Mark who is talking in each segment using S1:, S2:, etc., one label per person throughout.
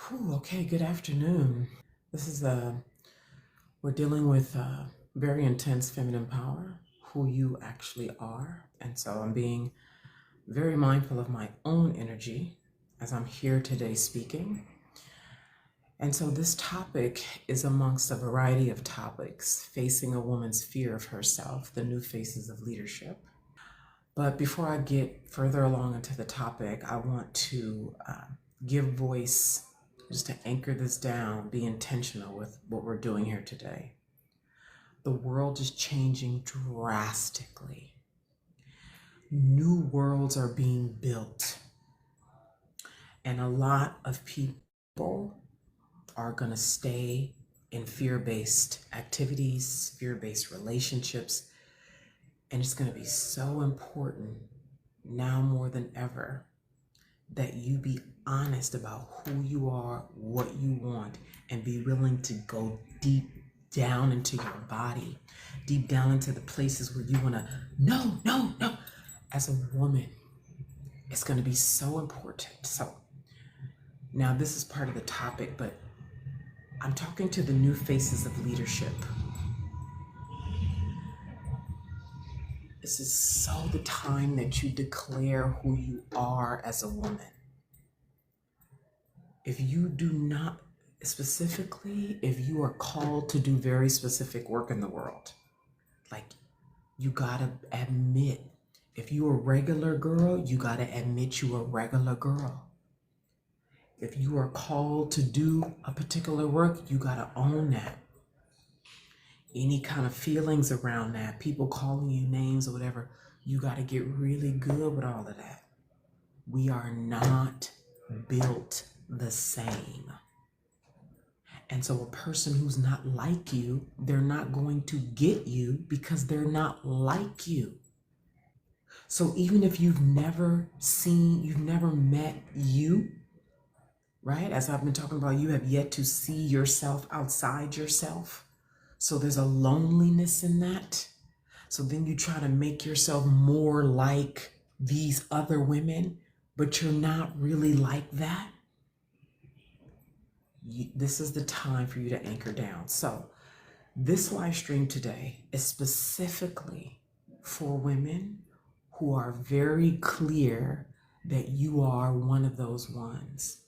S1: Whew, okay, good afternoon. This is we're dealing with very intense feminine power, who you actually are. And so I'm being very mindful of my own energy as I'm here today speaking. And so this topic is amongst a variety of topics, facing a woman's fear of herself, the new faces of leadership. But before I get further along into the topic, I want to give voice, just to anchor this down, be intentional with what we're doing here today. The world is changing drastically. New worlds are being built, and a lot of people are going to stay in fear-based activities, fear-based relationships, and it's going to be so important now more than ever that you be honest about who you are, what you want, and be willing to go deep down into your body, deep down into the places where you want to, no, no, no. As a woman, it's going to be so important. So now this is part of the topic, but I'm talking to the new faces of leadership. This is so the time that you declare who you are as a woman. If you do not, specifically, if you are called to do very specific work in the world, like you gotta admit, if you a regular girl, you gotta admit you a regular girl. If you are called to do a particular work, you gotta own that. Any kind of feelings around that, people calling you names or whatever, you gotta get really good with all of that. We are not built the same. And so a person who's not like you, they're not going to get you because they're not like you. So even if you've never met you, right? As I've been talking about, you have yet to see yourself outside yourself. So there's a loneliness in that. So then you try to make yourself more like these other women, but you're not really like that. This is the time for you to anchor down. So this live stream today is specifically for women who are very clear that you are one of those ones.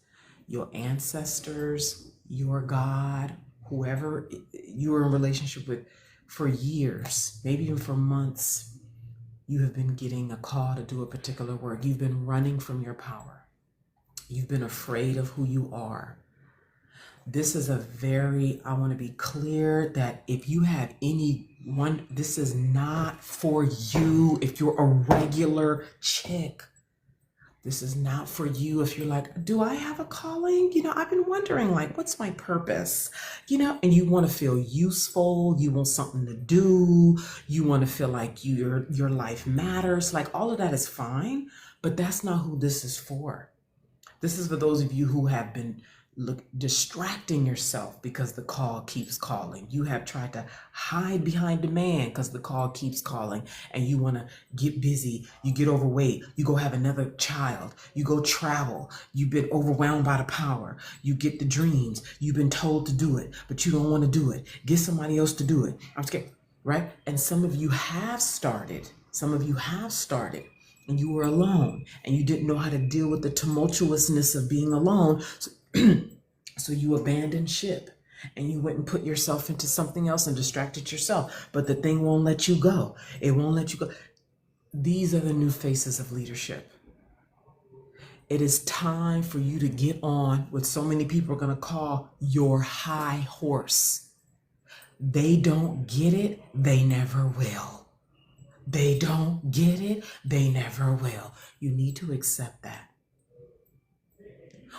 S1: Your ancestors, your God, whoever you are in relationship with for years, maybe even for months, you have been getting a call to do a particular work. You've been running from your power. You've been afraid of who you are. This is I want to be clear that if you have anyone, this is not for you. If you're a regular chick, this is not for you. If you're like, do I have a calling? I've been wondering, like, what's my purpose? And you want to feel useful. You want something to do. You want to feel like your life matters. Like, all of that is fine, but that's not who this is for. This is for those of you who have been distracting yourself because the call keeps calling. You have tried to hide behind the man because the call keeps calling, and you want to get busy. You get overweight. You go have another child. You go travel. You've been overwhelmed by the power. You get the dreams. You've been told to do it, but you don't want to do it. Get somebody else to do it. I'm scared, right? And some of you have started. And you were alone, and you didn't know how to deal with the tumultuousness of being alone. So you abandoned ship and you went and put yourself into something else and distracted yourself. But the thing won't let you go. It won't let you go. These are the new faces of leadership. It is time for you to get on what so many people are going to call your high horse. They don't get it. They never will. They don't get it. They never will. You need to accept that.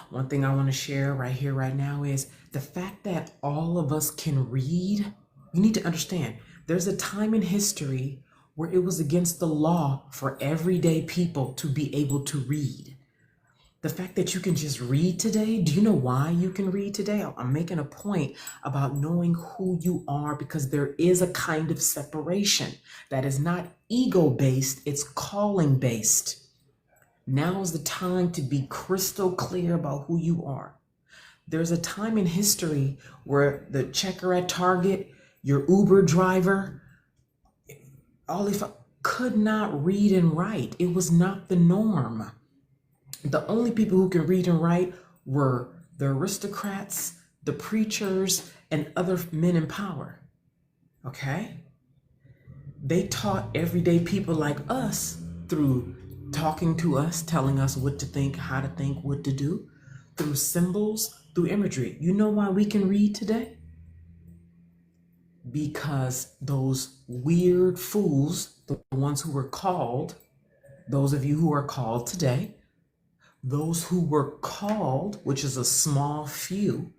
S1: One thing I want to share right here, right now is the fact that all of us can read. You need to understand there's a time in history where it was against the law for everyday people to be able to read. The fact that you can just read today, do you know why you can read today? I'm making a point about knowing who you are because there is a kind of separation that is not ego-based, it's calling-based. Now is the time to be crystal clear about who you are. There's a time in history where the checker at Target, your Uber driver, all these could not read and write. It was not the norm. The only people who could read and write were the aristocrats, the preachers, and other men in power. Okay? They taught everyday people like us through talking to us, telling us what to think, how to think, what to do, through symbols, through imagery. You know why we can read today? Because those weird fools, the ones who were called, those of you who are called today, those who were called, which is a small few,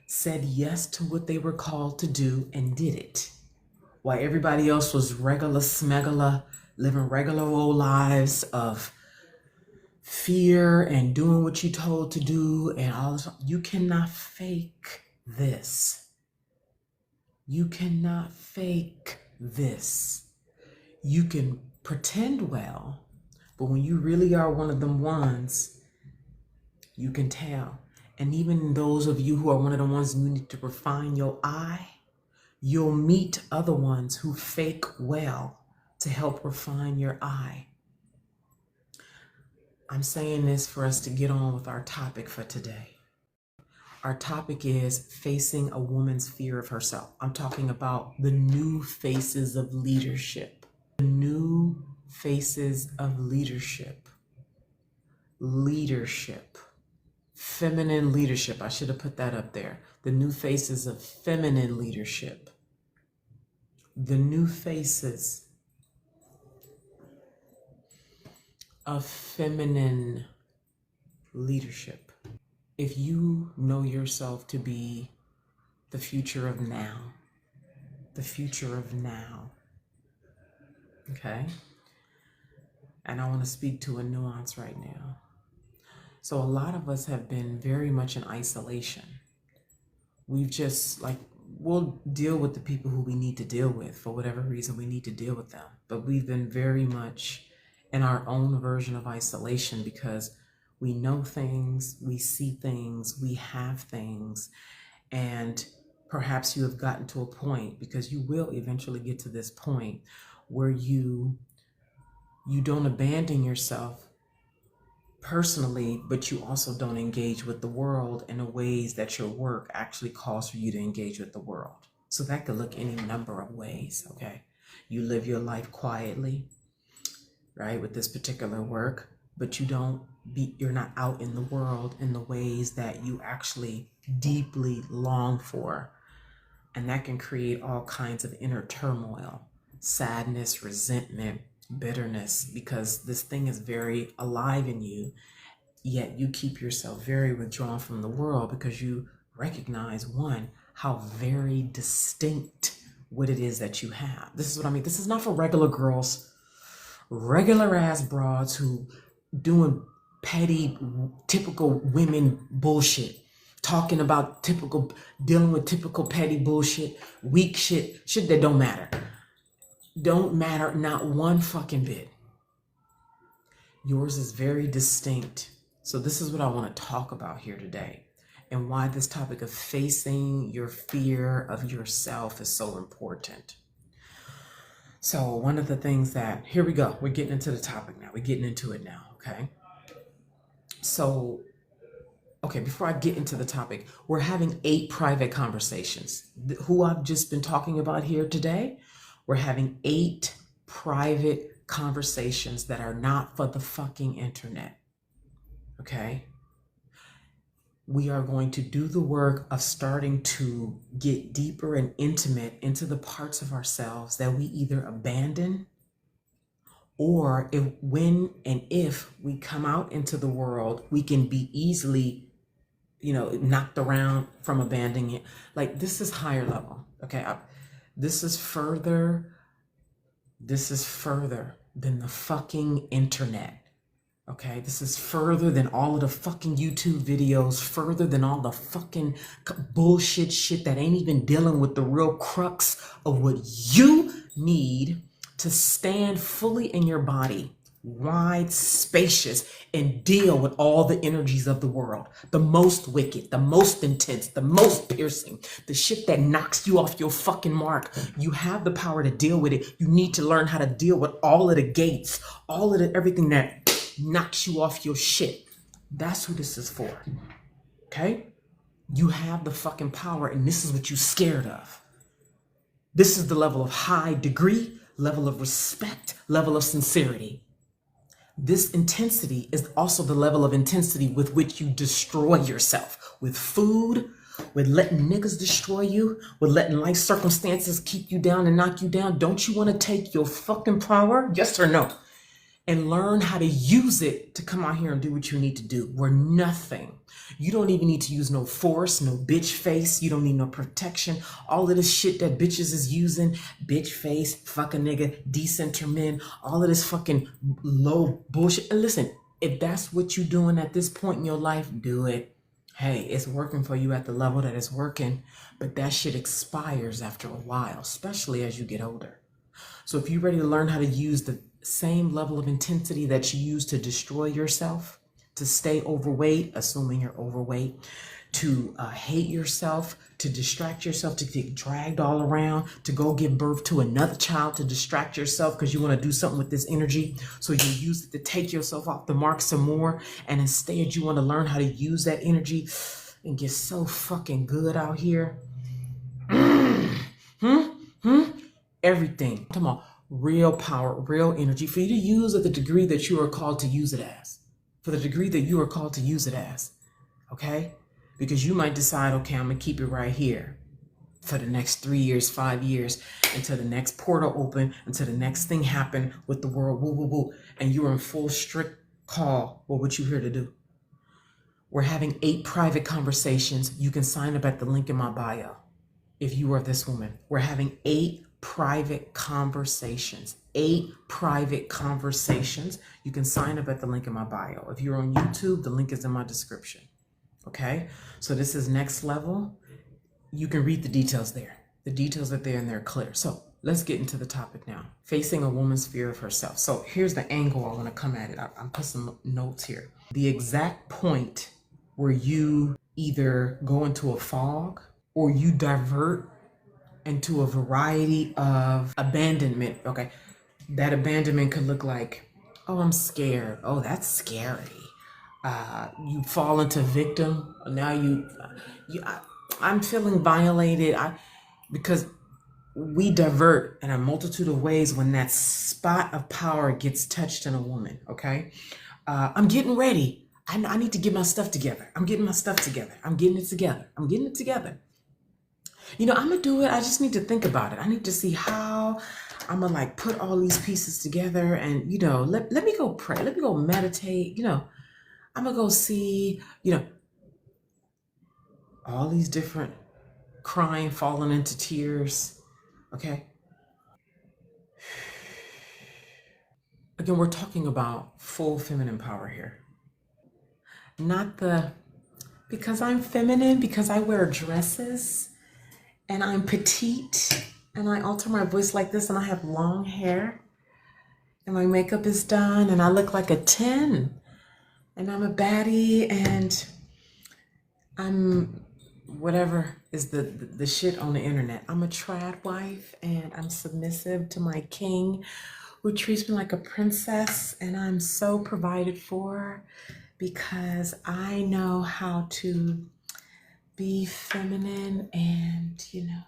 S1: said yes to what they were called to do and did it. While everybody else was regular smegula, living regular old lives of fear and doing what you told to do and all this. You cannot fake this. You cannot fake this. You can pretend well, but when you really are one of them ones, you can tell. And even those of you who are one of the ones who need to refine your eye, you'll meet other ones who fake well to help refine your eye. I'm saying this for us to get on with our topic for today. Our topic is facing a woman's fear of herself. I'm talking about the new faces of leadership. The new faces of leadership. Leadership. Feminine leadership. I should have put that up there. The new faces of feminine leadership. The new faces of feminine leadership. If you know yourself to be the future of now, the future of now, okay? And I want to speak to a nuance right now. So a lot of us have been very much in isolation. We've just we'll deal with the people who we need to deal with for whatever reason we need to deal with them. But we've been very much in our own version of isolation because we know things, we see things, we have things, and perhaps you have gotten to a point, because you will eventually get to this point where you don't abandon yourself personally, but you also don't engage with the world in the ways that your work actually calls for you to engage with the world. So that could look any number of ways, okay? You live your life quietly, right, with this particular work, but you're not out in the world in the ways that you actually deeply long for. And that can create all kinds of inner turmoil, sadness, resentment, bitterness, because this thing is very alive in you, yet you keep yourself very withdrawn from the world because you recognize, one, how very distinct what it is that you have. This is what I mean. This is not for regular girls, regular ass broads who doing petty, typical women bullshit, talking about dealing with typical petty bullshit, weak shit that don't matter. Don't matter, not one fucking bit. Yours is very distinct. So this is what I want to talk about here today, and why this topic of facing your fear of yourself is so important. So one of the things that, here we go, we're getting into the topic now. We're getting into it now, okay? So, okay, before I get into the topic, we're having 8 private conversations. Who I've just been talking about here today, we're having 8 private conversations that are not for the fucking internet, okay? We are going to do the work of starting to get deeper and intimate into the parts of ourselves that we either abandon, or when and if we come out into the world, we can be easily, knocked around from abandoning it. Like, this is higher level, okay? This is further than the fucking internet. Okay, this is further than all of the fucking YouTube videos, further than all the fucking bullshit shit that ain't even dealing with the real crux of what you need to stand fully in your body, wide, spacious, and deal with all the energies of the world. The most wicked, the most intense, the most piercing, the shit that knocks you off your fucking mark. You have the power to deal with it. You need to learn how to deal with all of the gates, all of the everything that knocks you off your shit. That's who this is for. Okay? You have the fucking power, and this is what you're scared of. This is the level of high degree, level of respect, level of sincerity. This intensity is also the level of intensity with which you destroy yourself. With food, with letting niggas destroy you, with letting life circumstances keep you down and knock you down. Don't you want to take your fucking power? Yes or no? And learn how to use it to come out here and do what you need to do. We're nothing. You don't even need to use no force, no bitch face. You don't need no protection. All of this shit that bitches is using, bitch face, fuck a nigga, decenter men, all of this fucking low bullshit. And listen, if that's what you're doing at this point in your life, do it. Hey, it's working for you at the level that it's working, but that shit expires after a while, especially as you get older. So if you're ready to learn how to use the same level of intensity that you use to destroy yourself, to stay overweight, assuming you're overweight, to hate yourself, to distract yourself, to get dragged all around, to go give birth to another child, to distract yourself because you want to do something with this energy. So you use it to take yourself off the mark some more. And instead you want to learn how to use that energy and get so fucking good out here. Everything. Come on. Real power, real energy for you to use at the degree that you are called to use it as. For the degree that you are called to use it as. Okay? Because you might decide, okay, I'm going to keep it right here for the next 3 years, 5 years, until the next portal open, until the next thing happen with the world, woo, woo, woo, and you're in full strict call. Well, what you here to do? We're having 8 private conversations. You can sign up at the link in my bio if you are this woman. We're having 8 private conversations. 8 private conversations. You can sign up at the link in my bio. If you're on YouTube, the link is in my description. Okay? So this is next level. You can read the details there. The details are there and they're clear. So let's get into the topic now. Facing a woman's fear of herself. So here's the angle I want to come at it. I'm put some notes here. The exact point where you either go into a fog or you divert into a variety of abandonment. Okay, that abandonment could look like, oh, I'm scared. Oh, that's scary. You fall into victim. Now I'm feeling violated. Because we divert in a multitude of ways when that spot of power gets touched in a woman. Okay, I'm getting ready. I need to get my stuff together. I'm getting my stuff together. I'm getting it together. I'm getting it together. You know, I'm gonna do it. I just need to think about it. I need to see how I'm gonna like put all these pieces together and, you know, let me go pray. Let me go meditate. You know, I'm gonna go see, you know, all these different crying, falling into tears. Okay. Again, we're talking about full feminine power here. Not because I'm feminine, because I wear dresses and I'm petite and I alter my voice like this and I have long hair and my makeup is done and I look like a 10 and I'm a baddie and I'm whatever is the shit on the internet. I'm a trad wife and I'm submissive to my king who treats me like a princess and I'm so provided for because I know how to be feminine and, you know,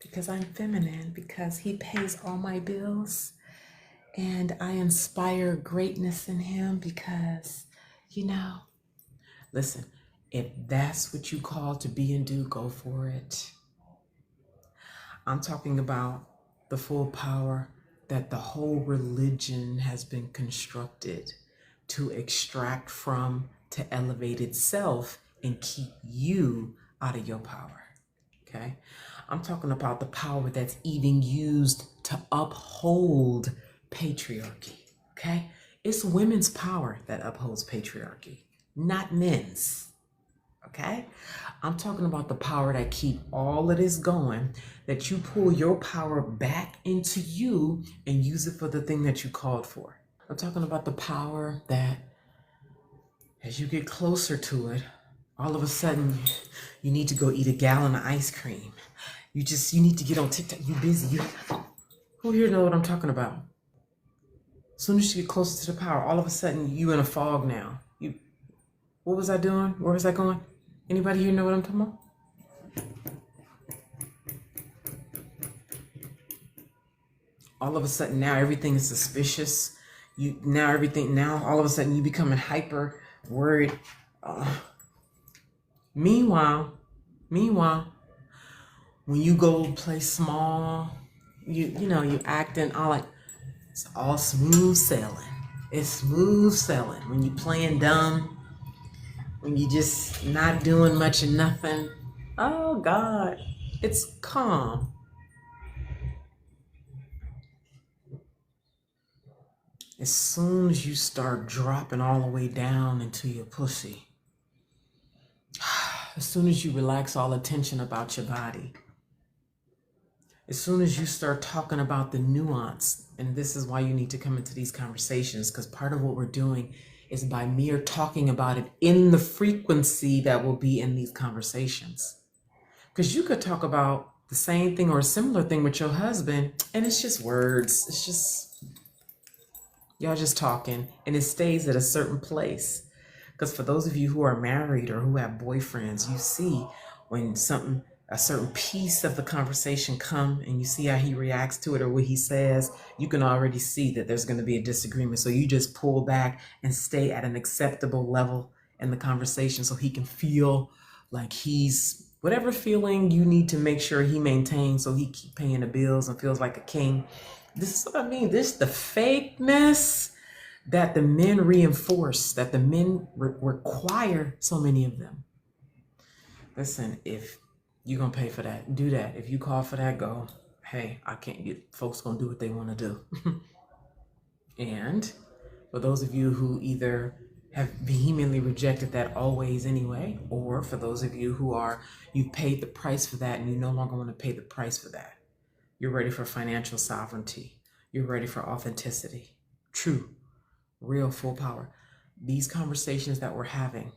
S1: because I'm feminine, because he pays all my bills and I inspire greatness in him because, you know, listen, if that's what you call to be and do, go for it. I'm talking about the full power that the whole religion has been constructed to extract from, to elevate itself and keep you out of your power. Okay? I'm talking about the power that's even used to uphold patriarchy. Okay? It's women's power that upholds patriarchy, not men's. Okay? I'm talking about the power that keep all of this going, that you pull your power back into you and use it for the thing that you called for. I'm talking about the power that as you get closer to it, all of a sudden you need to go eat a gallon of ice cream. You need to get on TikTok. You busy. Who here know what I'm talking about? As soon as you get closer to the power, all of a sudden you in a fog now. What was I doing? Where was I going? Anybody here know what I'm talking about? All of a sudden now everything is suspicious. All of a sudden you becoming hyper worried. Meanwhile, when you go play small, you acting all like it's all smooth sailing. It's smooth sailing when you playing dumb, when you just not doing much of nothing. Oh God, it's calm. As soon as you start dropping all the way down into your pussy, as soon as you relax all attention about your body, as soon as you start talking about the nuance, and this is why you need to come into these conversations, because part of what we're doing is by mere talking about it in the frequency that will be in these conversations. Because you could talk about the same thing or a similar thing with your husband, and it's just words. It's just, y'all just talking, and it stays at a certain place. Because for those of you who are married or who have boyfriends, you see when a certain piece of the conversation come and you see how he reacts to it or what he says, you can already see that there's going to be a disagreement. So you just pull back and stay at an acceptable level in the conversation so he can feel like he's whatever feeling you need to make sure he maintains so he keep paying the bills and feels like a king. This is what I mean. This the fakeness that the men reinforce, that the men require, so many of them. Listen, if you're going to pay for that, do that. If you call for that, go. Hey, I can't get, folks going to do what they want to do. And for those of you who either have vehemently rejected that always anyway, or for those of you who you've paid the price for that and you no longer want to pay the price for that. You're ready for financial sovereignty. You're ready for authenticity. True, real, full power. These conversations that we're having,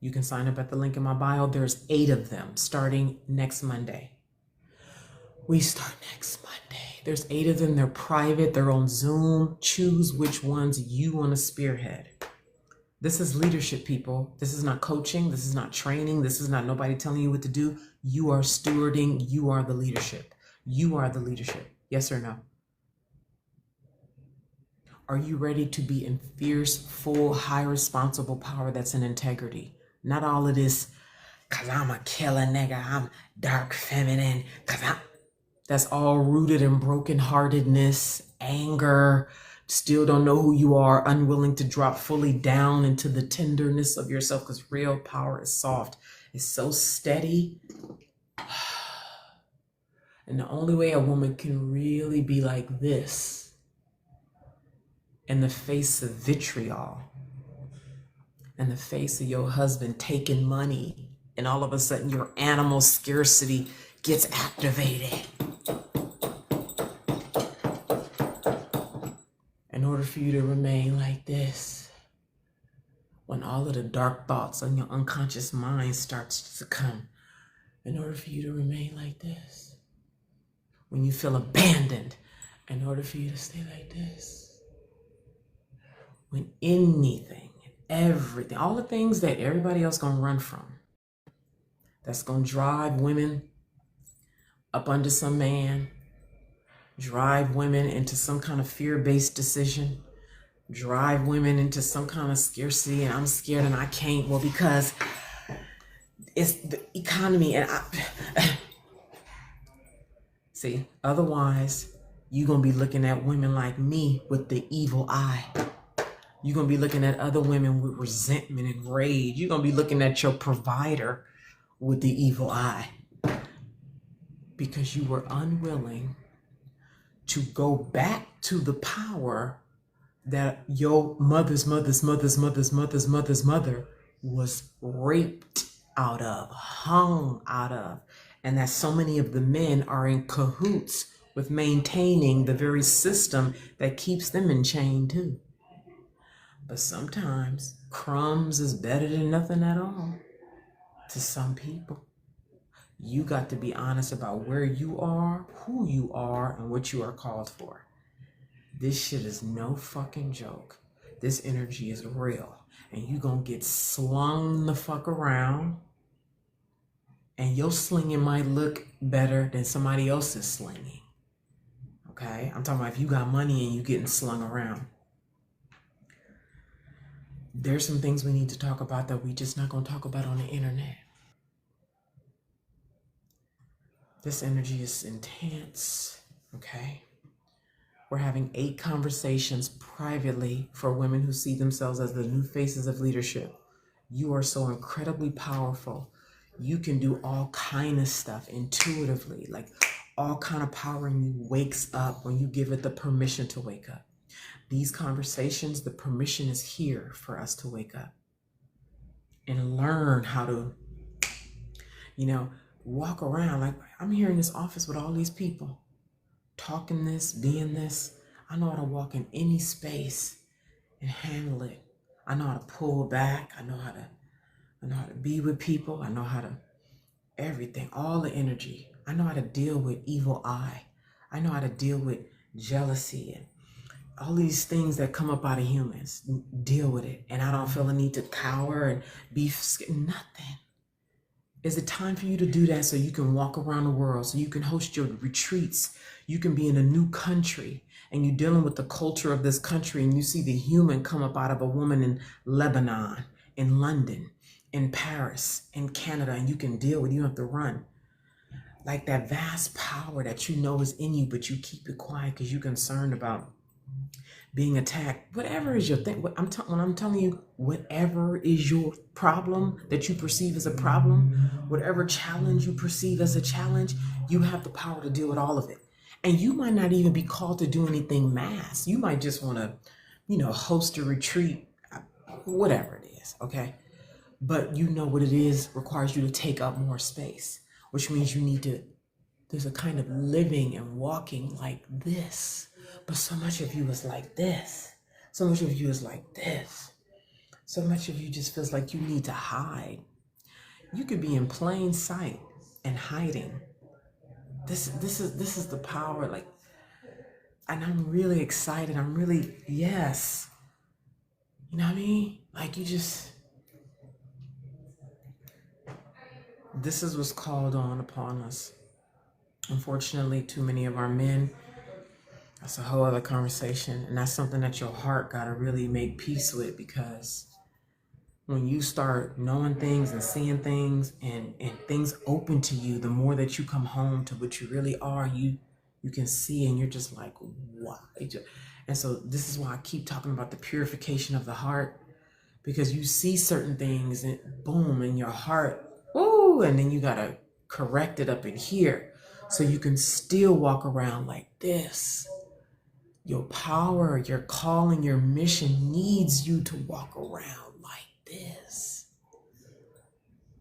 S1: you can sign up at the link in my bio. There's 8 of them starting next Monday. We start next Monday. There's 8 of them. They're private. They're on Zoom. Choose which ones you want to spearhead. This is leadership, people. This is not coaching. This is not training. This is not nobody telling you what to do. You are stewarding. You are the leadership. You are the leadership. Yes or no? Are you ready to be in fierce, full, high responsible power that's in integrity? Not all of this, cause I'm a killer nigga, I'm dark feminine, that's all rooted in brokenheartedness, anger, still don't know who you are, unwilling to drop fully down into the tenderness of yourself, because real power is soft. It's so steady. And the only way a woman can really be like this in the face of vitriol, in the face of your husband taking money, and all of a sudden your animal scarcity gets activated. In order for you to remain like this, when all of the dark thoughts on your unconscious mind starts to come, in order for you to remain like this, when you feel abandoned, in order for you to stay like this, when anything, everything, all the things that everybody else gonna run from, that's gonna drive women up under some man, drive women into some kind of fear-based decision, drive women into some kind of scarcity, and I'm scared and I can't, well, because it's the economy, and see, otherwise you're gonna be looking at women like me with the evil eye. You're going to be looking at other women with resentment and rage. You're going to be looking at your provider with the evil eye, because you were unwilling to go back to the power that your mother was raped out of, hung out of, and that so many of the men are in cahoots with maintaining the very system that keeps them in chain too. But sometimes crumbs is better than nothing at all to some people. You got to be honest about where you are, who you are, and what you are called for. This shit is no fucking joke. This energy is real. And you gonna get slung the fuck around. And your slinging might look better than somebody else's slinging. Okay? I'm talking about if you got money and you getting slung around. There's some things we need to talk about that we just not gonna talk about on the internet. This energy is intense. Okay? We're having 8 conversations privately for women who see themselves as the new faces of leadership. You are so incredibly powerful. You can do all kind of stuff intuitively, like all kind of power in you wakes up when you give it the permission to wake up. These conversations, the permission is here for us to wake up and learn how to, walk around. Like I'm here in this office with all these people. Talking this, being this, I know how to walk in any space and handle it. I know how to pull back. I know how to be with people. I know how to everything, all the energy. I know how to deal with evil eye. I know how to deal with jealousy and all these things that come up out of humans. Deal with it. And I don't feel a need to cower and be nothing. Is it time for you to do that so you can walk around the world, so you can host your retreats? You can be in a new country and you're dealing with the culture of this country and you see the human come up out of a woman in Lebanon, in London, in Paris, in Canada, and you can deal with it. You don't have to run. Like that vast power that you know is in you, but you keep it quiet because you're concerned about being attacked. Whatever is your thing, when I'm telling you, whatever is your problem that you perceive as a problem, whatever challenge you perceive as a challenge, you have the power to deal with all of it. And you might not even be called to do anything mass. You might just want to, host a retreat, whatever it is, okay? But you know what it is requires you to take up more space, which means there's a kind of living and walking like this. But so much of you is like this. So much of you is like this. So much of you just feels like you need to hide. You could be in plain sight and hiding. This is the power, like, and I'm really excited. Yes. You know what I mean? Like this is what's called on upon us. Unfortunately, too many of our men, that's a whole other conversation. And that's something that your heart got to really make peace with, because when you start knowing things and seeing things and things open to you, the more that you come home to what you really are, you can see, and you're just like, wow. And so this is why I keep talking about the purification of the heart, because you see certain things and boom, in your heart, ooh, and then you got to correct it up in here so you can still walk around like this. Your power, your calling, your mission needs you to walk around like this.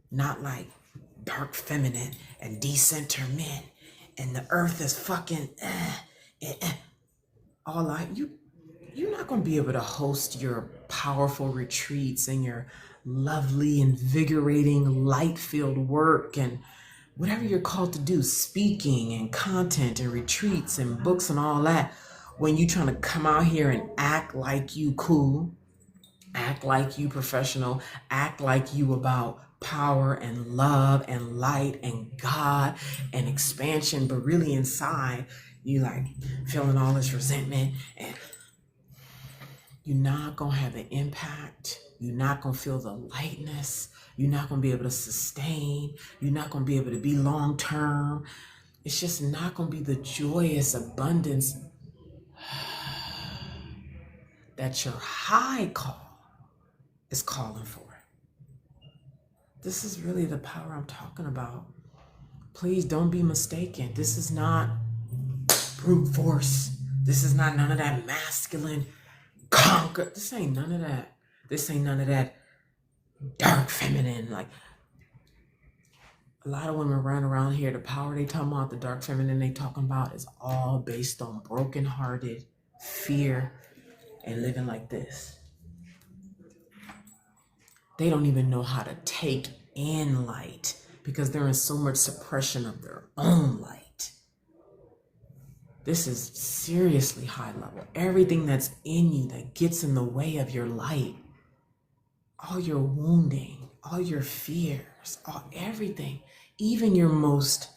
S1: Not like dark feminine and decenter men and the earth is fucking all like you're not going to be able to host your powerful retreats and your lovely, invigorating, light-filled work and whatever you're called to do, speaking and content and retreats and books and all that, when you're trying to come out here and act like you cool, act like you professional, act like you about power and love and light and God and expansion, but really inside you like feeling all this resentment, and you're not gonna have the impact. You're not gonna feel the lightness. You're not gonna be able to sustain. You're not gonna be able to be long term. It's just not gonna be the joyous abundance that your high call is calling for. This is really the power I'm talking about. Please don't be mistaken. This is not brute force. This is not none of that masculine conquer. This ain't none of that. This ain't none of that dark feminine. Like, A lot of women run around here, the power they talking about, the dark feminine they talking about is all based on brokenhearted fear and living like this. They don't even know how to take in light because they're in so much suppression of their own light. This is seriously high level. Everything that's in you that gets in the way of your light, all your wounding, all your fears, everything, even your most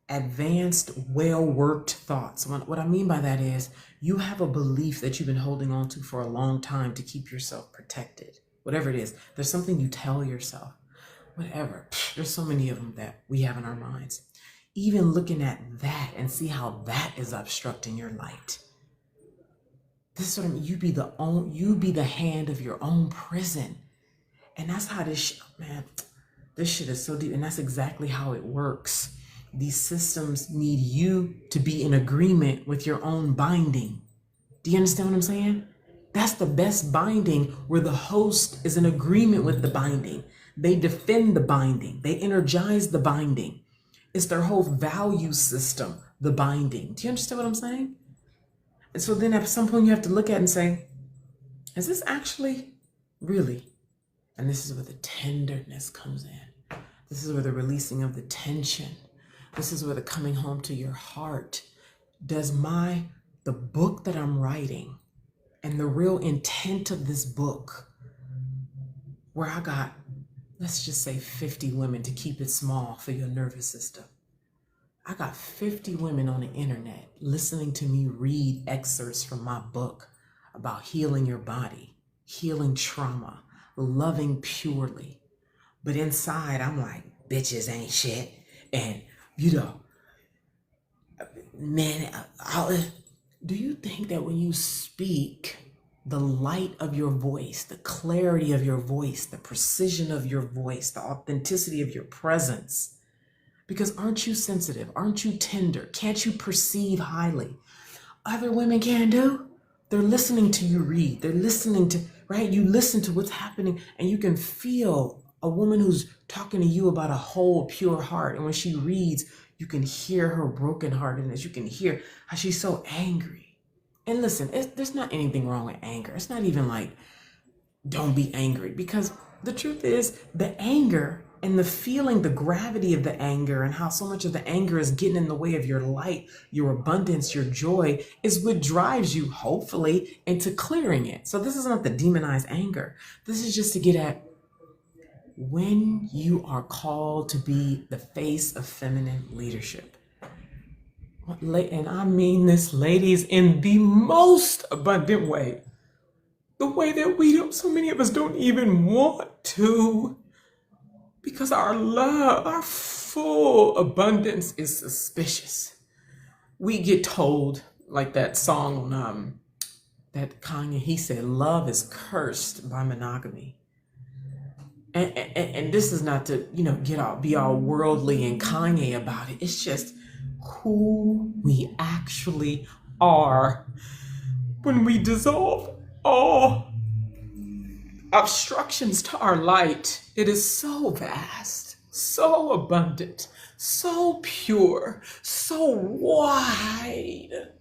S1: advanced, well-worked thoughts. What I mean by that is you have a belief that you've been holding on to for a long time to keep yourself protected. Whatever it is, there's something you tell yourself, whatever. There's so many of them that we have in our minds. Even looking at that and see how that is obstructing your light. This is what I mean. You be the hand of your own prison. And that's how this shit is so deep. And that's exactly how it works. These systems need you to be in agreement with your own binding. Do you understand what I'm saying? That's the best binding, where the host is in agreement with the binding. They defend the binding. They energize the binding. It's their whole value system, the binding. Do you understand what I'm saying? And so then at some point you have to look at it and say, is this actually really? And this is where the tenderness comes in. This is where the releasing of the tension. This is where the coming home to your heart. Does the book that I'm writing and the real intent of this book, where I got, let's just say 50 women to keep it small for your nervous system. I got 50 women on the internet listening to me read excerpts from my book about healing your body, healing trauma, loving purely. But inside, I'm like, bitches ain't shit. And, men, do you think that when you speak, the light of your voice, the clarity of your voice, the precision of your voice, the authenticity of your presence, because aren't you sensitive? Aren't you tender? Can't you perceive highly? Other women can do. They're listening to you read. They're listening to, right? You listen to what's happening and you can feel a woman who's talking to you about a whole pure heart. And when she reads, you can hear her brokenheartedness. You can hear how she's so angry. And listen, there's not anything wrong with anger. It's not even like, don't be angry, because the truth is the anger and the feeling, the gravity of the anger and how so much of the anger is getting in the way of your light, your abundance, your joy is what drives you, hopefully, into clearing it. So this is not the demonized anger. This is just to get at when you are called to be the face of feminine leadership. And I mean this, ladies, in the most abundant way. The way that so many of us don't even want to. Because our love, our full abundance is suspicious. We get told, like that song on that Kanye, he said, love is cursed by monogamy. And this is not to, be all worldly and Kanye about it. It's just who we actually are when we dissolve all obstructions to our light. It is so vast, so abundant, so pure, so wide.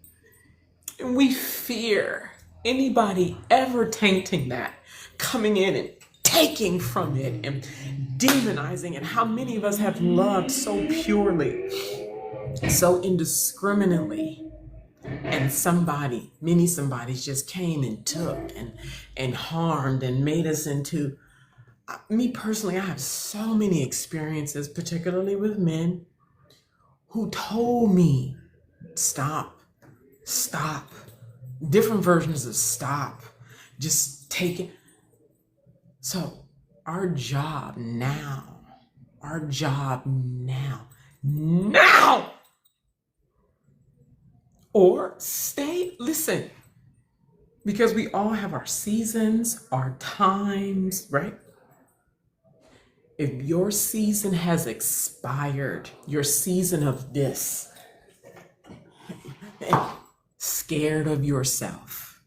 S1: And we fear anybody ever tainting that, coming in and taking from it and demonizing it. How many of us have loved so purely, so indiscriminately, and many somebodies just came and took and harmed and made us into, me personally, I have so many experiences, particularly with men who told me, stop, different versions of stop, just take it. So our job now, or listen, because we all have our seasons, our times, right? If your season has expired, your season of this, scared of yourself,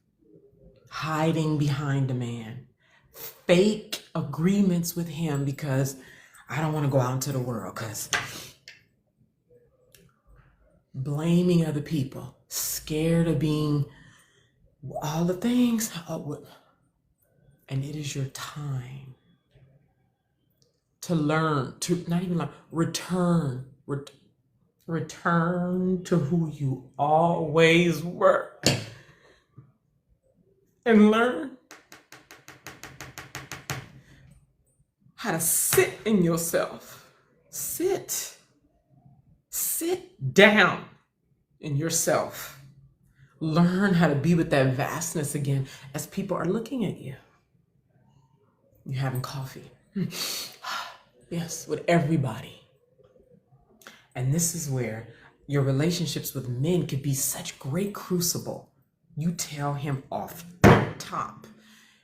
S1: hiding behind a man, fake agreements with him because I don't want to go out into the world because blaming other people, scared of being all the things. And it is your time to learn, to not even learn, return to who you always were and learn how to sit in yourself. Sit down in yourself. Learn how to be with that vastness again as people are looking at you. You're having coffee. Yes, with everybody. And this is where your relationships with men could be such great crucible. You tell him off top.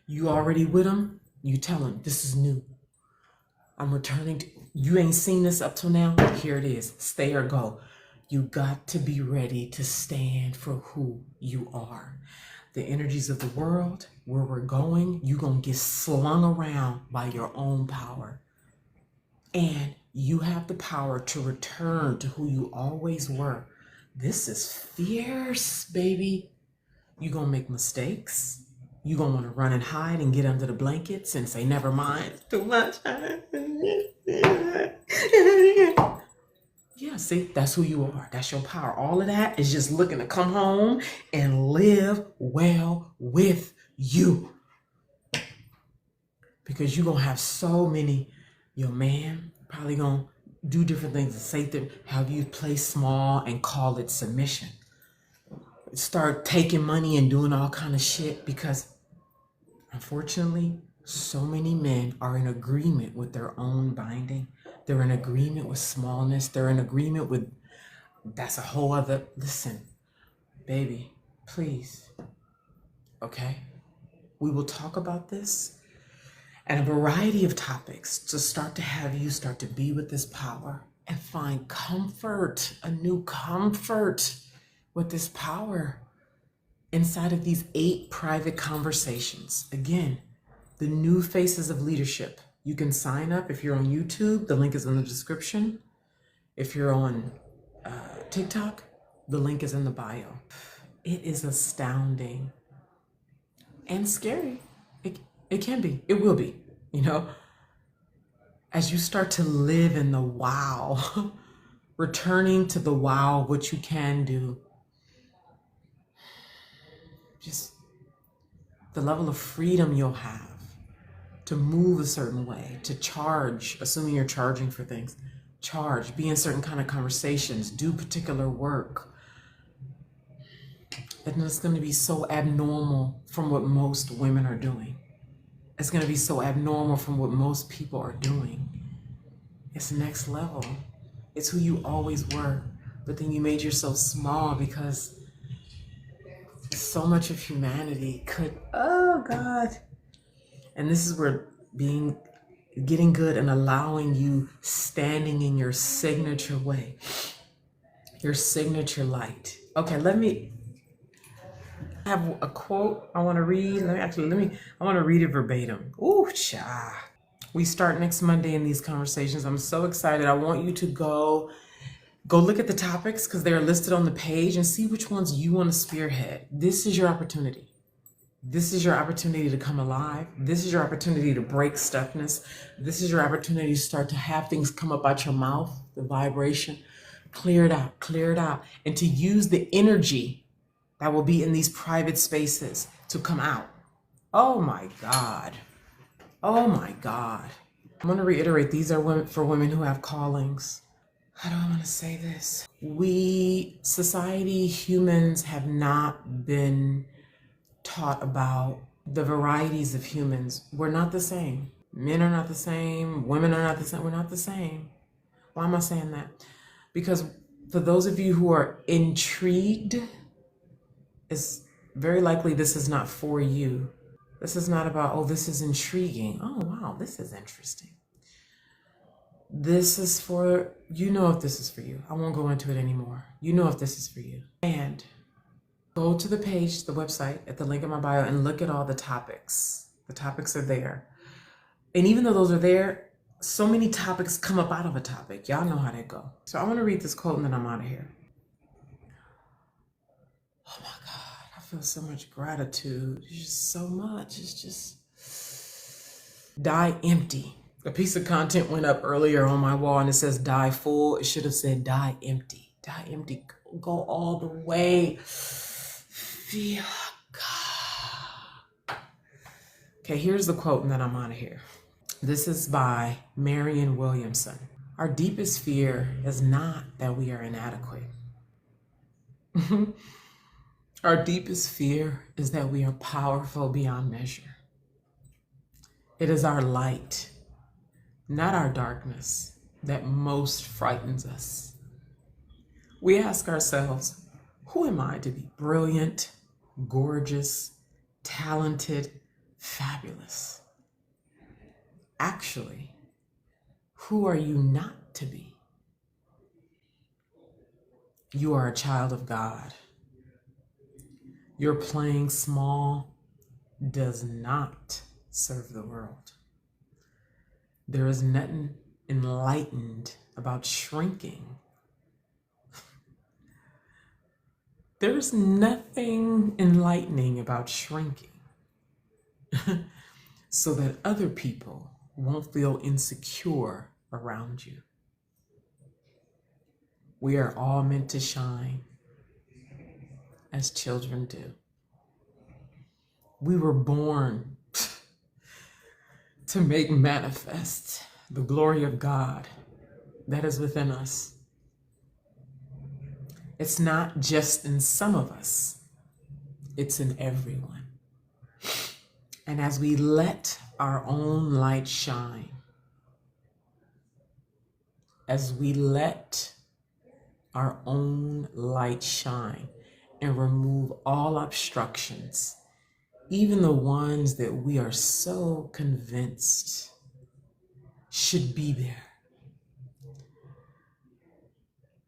S1: You already with him? You tell him, this is new. I'm returning to, you ain't seen this up till now? Here it is, stay or go. You got to be ready to stand for who you are. The energies of the world, where we're going, you're going to get slung around by your own power. And you have the power to return to who you always were. This is fierce, baby. You're going to make mistakes. You're going to want to run and hide and get under the blankets and say, never mind, it's too much. Yeah, see, that's who you are. That's your power. All of that is just looking to come home and live well with you. Because you're going to have so many, your man probably going to do different things and say to have you play small and call it submission. Start taking money and doing all kind of shit because unfortunately, so many men are in agreement with their own binding. They're in agreement with smallness. They're in agreement with, that's a whole other, listen, baby, please, okay? We will talk about this and a variety of topics to start to have you start to be with this power and find comfort, a new comfort with this power inside of these 8 private conversations. Again, the new faces of leadership. You can sign up if you're on YouTube. The link is in the description. If you're on TikTok, the link is in the bio. It is astounding and scary. It can be. It will be. You know, as you start to live in the wow, returning to the wow, what you can do. Just the level of freedom you'll have to move a certain way, to charge, assuming you're charging for things, charge, be in certain kind of conversations, do particular work. And it's going to be so abnormal from what most women are doing. It's going to be so abnormal from what most people are doing. It's next level. It's who you always were, but then you made yourself small because so much of humanity could, oh God. And this is where getting good and allowing you standing in your signature way, your signature light. Okay, I have a quote I want to read. I want to read it verbatim. Ooh, cha. We start next Monday in these conversations. I'm so excited. I want you to go look at the topics because they're listed on the page and see which ones you want to spearhead. This is your opportunity. This is your opportunity to come alive. This is your opportunity to break stuckness. This is your opportunity to start to have things come up out your mouth, the vibration, clear it out, and to use the energy that will be in these private spaces to come out. Oh my God. Oh my God. I'm going to reiterate, these are for women who have callings. How do I want to say this? Society, humans have not been taught about the varieties of humans. We're not the same. Men are not the same. Women are not the same. We're not the same. Why am I saying that? Because for those of you who are intrigued, it's very likely this is not for you. This is not about, oh, this is intriguing. Oh, wow, this is interesting. This is for, you know if this is for you. I won't go into it anymore. You know if this is for you. And go to the page, the website, at the link in my bio and look at all the topics. The topics are there. And even though those are there, so many topics come up out of a topic. Y'all know how that go. So I want to read this quote and then I'm out of here. Oh my God, I feel so much gratitude. It's just so much. It's just die empty. A piece of content went up earlier on my wall and it says die full. It should have said die empty. Die empty. Go all the way. Feel God. Okay, here's the quote and then I'm out of here. This is by Marianne Williamson. Our deepest fear is not that we are inadequate. Our deepest fear is that we are powerful beyond measure. It is our light, not our darkness, that most frightens us. We ask ourselves, who am I to be brilliant, gorgeous, talented, fabulous? Actually, who are you not to be? You are a child of God. Your playing small does not serve the world. There is nothing enlightened about shrinking. There's nothing enlightening about shrinking so that other people won't feel insecure around you. We are all meant to shine as children do. We were born to make manifest the glory of God that is within us. It's not just in some of us, it's in everyone. And as we let our own light shine, as we let our own light shine and remove all obstructions, even the ones that we are so convinced should be there.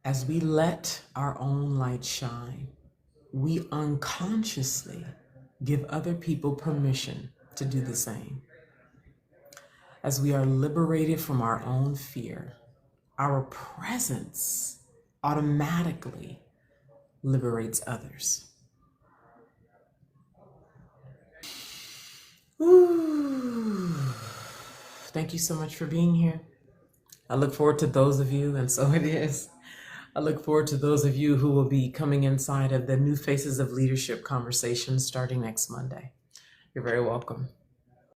S1: As we let our own light shine, we unconsciously give other people permission to do the same. As we are liberated from our own fear, our presence automatically liberates others. Ooh. Thank you so much for being here. I look forward to those of you, and so it is. I look forward to those of you who will be coming inside of the New Faces of Leadership conversation starting next Monday. You're very welcome.